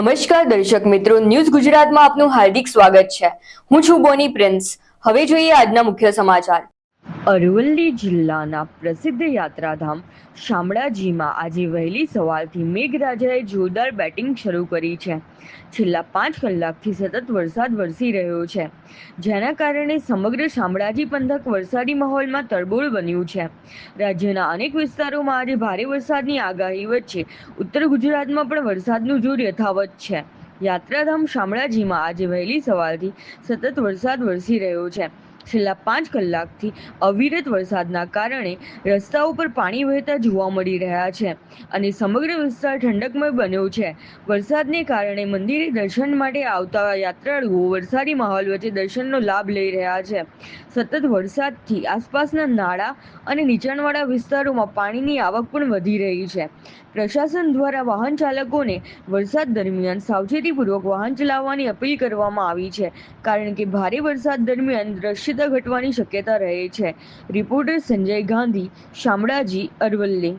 નમસ્કાર દર્શક મિત્રો, ન્યૂઝ ગુજરાતમાં આપનું હાર્દિક સ્વાગત છે. હું છું બોની પ્રિન્સ. હવે જોઈએ આજના મુખ્ય સમાચાર. અરવલ્લી જિલ્લાના પ્રસિદ્ધ યાત્રાધામ શામળાજીમાં આજે વહેલી સવારથી મેઘરાજાએ જોરદાર બેટિંગ શરૂ કરી છે. છેલ્લા 5 કલાકથી સતત વરસાદ વરસી રહ્યો છે, જેના કારણે સમગ્ર શામળાજી પંથક વરસાદી માહોલમાં તરબોળ બન્યું છે. રાજ્યના અનેક વિસ્તારોમાં આજે ભારે વરસાદની આગાહી વચ્ચે ઉત્તર ગુજરાતમાં પણ વરસાદનું જોર યથાવત છે. યાત્રાધામ શામળાજીમાં આજે વહેલી સવારથી સતત વરસાદ વરસી રહ્યો છે. છેલ્લા 5 કલાકથી અવિરત વરસાદના કારણે રસ્તાઓ પર પાણી વહેતા જોવા મળી રહ્યા છે અને સમગ્ર વિસ્તાર ઠંડકમય બન્યો છે. વરસાદને કારણે મંદિરે દર્શન માટે આવતા યાત્રાળુઓ વરસાદી માહોલ વચ્ચે દર્શનનો લાભ લઈ રહ્યા છે. સતત વરસાદથી આસપાસના નાળા અને નીચાણવાળા વિસ્તારોમાં પાણીની આવક પણ વધી રહી છે. પ્રશાસન દ્વારા વાહન ચાલકોને વરસાદ દરમિયાન સાવચેતીપૂર્વક વાહન ચલાવવાની અપીલ કરવામાં આવી છે, કારણ કે ભારે વરસાદ દરમિયાન દ્રશ્યતા ઘટવાની શક્યતા રહે છે. રિપોર્ટર સંજય ગાંધી, શામળાજી, અરવલ્લી.